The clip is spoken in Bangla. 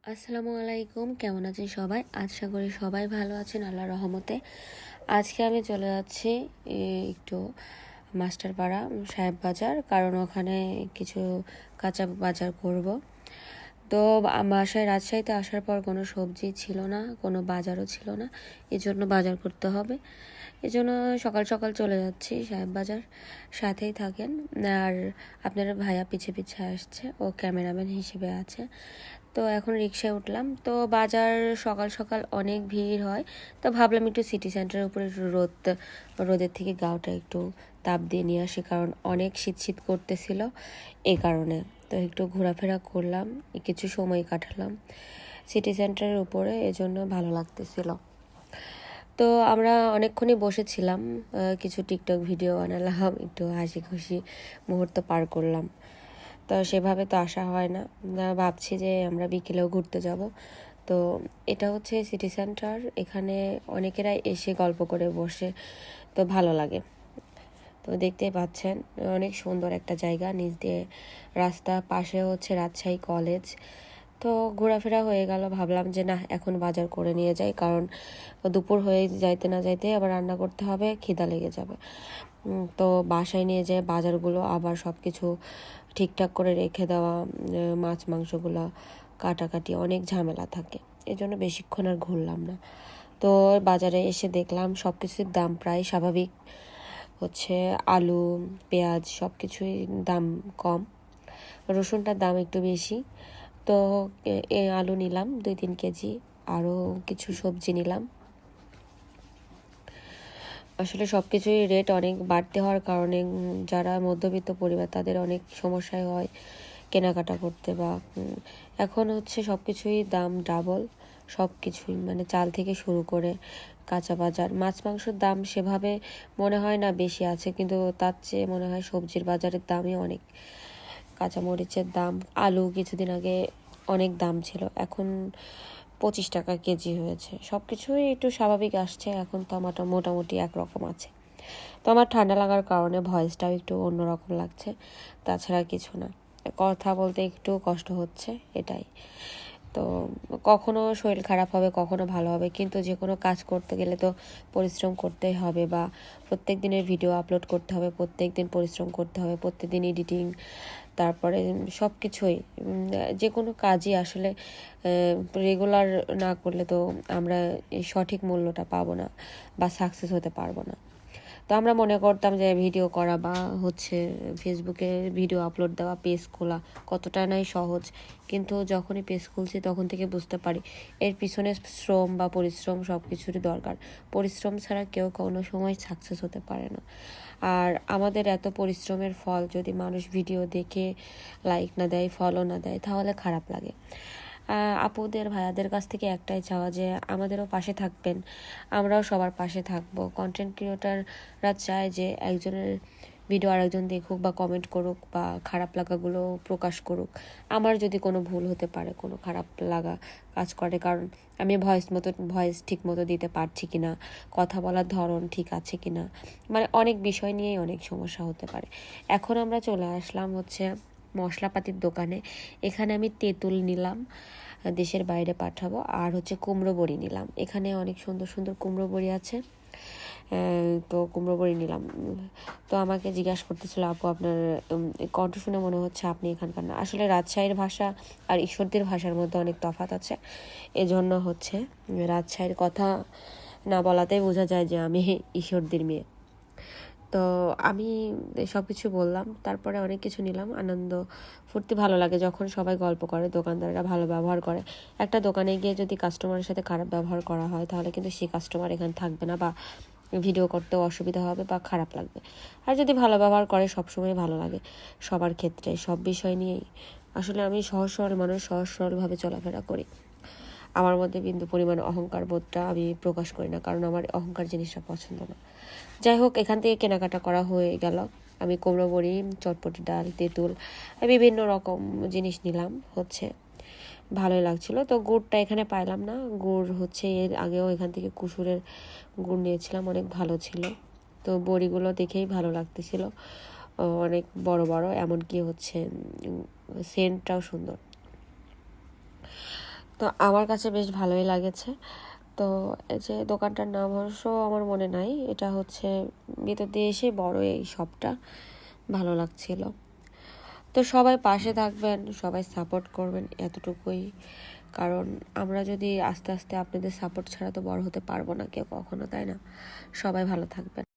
আসসালামু আলাইকুম, কেমন আছেন সবাই? আশা করি সবাই ভালো আছেন আল্লাহর রহমতে। আজকে আমি চলে যাচ্ছি একটু মাস্টারপাড়া সাহেব বাজার, কারণ ওখানে কিছু কাঁচা বাজার করব। তো বাসায় রাজশাহীতে আসার পর কোনো সবজি ছিল না, কোনো বাজারও ছিল না, এজন্য বাজার করতে হবে। এজন্য সকাল সকাল চলে যাচ্ছি সাহেব বাজার। সাথেই থাকেন। আর আপনার ভাইয়া পিছে পিছে আসছে, ও ক্যামেরাম্যান হিসেবে আছে। তো এখন রিক্সায় উঠলাম। তো বাজার সকাল সকাল অনেক ভিড় হয়, তো ভাবলাম একটু সিটি সেন্টারের উপরে একটু রোদের থেকে গাওটা একটু তাপ দিয়ে নিয়ে আসি, কারণ অনেক শীত শীত করতেছিল এই কারণে। তো একটু ঘোরাফেরা করলাম, কিছু সময় কাটালাম সিটি সেন্টারের উপরে, এজন্য ভালো লাগতেছিল। তো আমরা অনেকক্ষণই বসেছিলাম, কিছু টিকটক ভিডিও বানালাম, একটু হাসি খুশি মুহূর্ত পার করলাম। তো সেভাবে তো আসা হয় না, ভাবছি যে আমরা বিকেলেও ঘুরতে যাব। তো এটা হচ্ছে সিটি সেন্টার, এখানে অনেকেরাই এসে গল্প করে বসে, তো ভালো লাগে। তো দেখতেই পাচ্ছেন অনেক সুন্দর একটা জায়গা, নিচ দিয়ে রাস্তা, পাশে হচ্ছে রাজশাহী কলেজ। তো ঘোরাফেরা হয়ে গেল, ভাবলাম যে না এখন বাজার করে নিয়ে যাই, কারণ দুপুর হয়ে যাইতে না যাইতে আবার রান্না করতে হবে, খিদা লেগে যাবে। তো বাসায় নিয়ে যেয়ে বাজারগুলো আবার সব কিছু ঠিকঠাক করে রেখে দেওয়া, মাছ মাংসগুলো কাটাকাটি অনেক ঝামেলা থাকে, এজন্য বেশিক্ষণ আর ঘুরলাম না। তো বাজারে এসে দেখলাম সব কিছুর দাম প্রায় স্বাভাবিক, হচ্ছে আলু পেঁয়াজ সব কিছুই দাম কম, রসুনটার দাম একটু বেশি। তো আলু নিলাম 2-3 কেজি, আরও কিছু সবজি নিলাম। আসলে সব কিছুই রেট অনেক বাড়তে হওয়ার কারণে যারা মধ্যবিত্ত পরিবার তাদের অনেক সমস্যায় হয় কেনাকাটা করতে, বা এখন হচ্ছে সব কিছুই দাম ডাবল, সব কিছুই মানে চাল থেকে শুরু করে কাঁচা বাজার, মাছ মাংসের দাম সেভাবে মনে হয় না বেশি আছে, কিন্তু তার চেয়ে মনে হয় সবজির বাজারের দামই অনেক। কাঁচামরিচের দাম, আলু কিছুদিন আগে অনেক দাম ছিল, এখন 25 টাকা কেজি হয়েছে। সব কিছুই একটু স্বাভাবিক আসছে, এখন টমেটো মোটামুটি একরকম আছে। তো আমার ঠান্ডা লাগার কারণে ভয়েসটাও একটু অন্যরকম লাগছে, তাছাড়া কিছু না, কথা বলতে একটু কষ্ট হচ্ছে এটাই। তো কখনো শরীর খারাপ হবে, কখনো ভালো হবে, কিন্তু যে কোনো কাজ করতে গেলে তো পরিশ্রম করতেই হবে, বা প্রত্যেক দিনের ভিডিও আপলোড করতে হবে, প্রত্যেক দিন পরিশ্রম করতে হবে, প্রত্যেক দিন এডিটিং, তারপরে সব কিছুই, যে কোনো কাজই আসলে রেগুলার না করলে তো আমরা এই সঠিক মূল্যটা পাবো না, বা সাকসেস হতে পারবো না। তো আমরা মনে করতাম যে ভিডিও করা বা হচ্ছে ফেসবুকে ভিডিও আপলোড দেওয়া, পেজ খোলা কতটা নাই সহজ, কিন্তু যখনই পেজ খুলছি তখন থেকে বুঝতে পারি এর পিছনে শ্রম বা পরিশ্রম সব কিছুরই দরকার। পরিশ্রম ছাড়া কেউ কোনো সময় সাকসেস হতে পারে না। আর আমাদের এত পরিশ্রমের ফল যদি মানুষ ভিডিও দেখে লাইক না দেয়, ফলো না দেয়, তাহলে খারাপ লাগে। আপুদের ভাইয়াদের কাছ থেকে একটাই চাওয়া যে আমাদেরও পাশে থাকবেন, আমরাও সবার পাশে থাকবো। কন্টেন্ট ক্রিয়েটাররা চায় যে একজনের ভিডিও আরেকজন দেখুক বা কমেন্ট করুক বা খারাপ লাগাগুলো প্রকাশ করুক। আমার যদি কোনো ভুল হতে পারে, কোনো খারাপ লাগা কাজ করে, কারণ আমি ভয়েস ঠিক মতো দিতে পারছি কি না, কথা বলার ধরন ঠিক আছে কি না, মানে অনেক বিষয় নিয়েই অনেক সমস্যা হতে পারে। এখন আমরা চলে আসলাম হচ্ছে মশলাপাতির দোকানে। এখানে আমি তেঁতুল নিলাম, দেশের বাইরে পাঠাবো, আর হচ্ছে কুমড়ো বড়ি নিলাম। এখানে অনেক সুন্দর সুন্দর কুমড়ো বড়ি আছে, তো কুমড়ো বড়ি নিলাম। তো আমাকে জিজ্ঞাসা করতেছিল, আপু আপনার কণ্ঠ শুনে মনে হচ্ছে আপনি এখানকার না। আসলে রাজশাহীর ভাষা আর ঈশ্বরদীর ভাষার মধ্যে অনেক তফাৎ আছে, এজন্য হচ্ছে রাজশাহীর কথা না বলাতেই বোঝা যায় যে আমি ঈশ্বরদীর মেয়ে। তো আমি সব কিছু বললাম, তারপরে অনেক কিছু নিলাম। আনন্দ ফুর্তি ভালো লাগে যখন সবাই গল্প করে, দোকানদাররা ভালো ব্যবহার করে। একটা দোকানে গিয়ে যদি কাস্টমারের সাথে খারাপ ব্যবহার করা হয়, তাহলে কিন্তু সেই কাস্টমার এখানে থাকবে না, বা ভিডিও করতেও অসুবিধা হবে বা খারাপ লাগবে। আর যদি ভালো ব্যবহার করে, সবসময় ভালো লাগে সবার ক্ষেত্রে, সব বিষয় নিয়েই। আসলে আমি সহজ সরল মানুষ, সহজ সরলভাবে চলাফেরা করি। আমার মধ্যে বিন্দু পরিমাণ অহংকার বোধটা আমি প্রকাশ করি না, কারণ আমার অহংকার জিনিসটা পছন্দ না। যাই হোক, এখান থেকে কেনাকাটা করা হয়ে গেল। আমি কুমড়ো বড়ি, চটপটি ডাল, তেঁতুল, বিভিন্ন রকম জিনিস নিলাম, হচ্ছে ভালোই লাগছিল। তো গুড়টা এখানে পাইলাম না, গুড় হচ্ছে এর আগেও এখান থেকে কুসুরের গুড় নিয়েছিলাম, অনেক ভালো ছিল। তো বড়িগুলো দেখেই ভালো লাগতেছিল, অনেক বড় বড়, এমনকি হচ্ছে সেন্টটাও সুন্দর। তো আমার কাছে বেশ ভালোই লাগেছে। তো এই যে দোকানটার নাম অবশ্য আমার মনে নাই, এটা হচ্ছে ভিতর দিয়ে এসে বড় এই শপটা, ভালো লাগছিল। তো সবাই পাশে থাকবেন, সবাই সাপোর্ট করবেন, এতটুকুই। কারণ আমরা যদি আস্তে আস্তে আপনাদের সাপোর্ট ছাড়া তো বড় হতে পারবো না কেউ কখনো, তাই না? সবাই ভালো থাকবেন।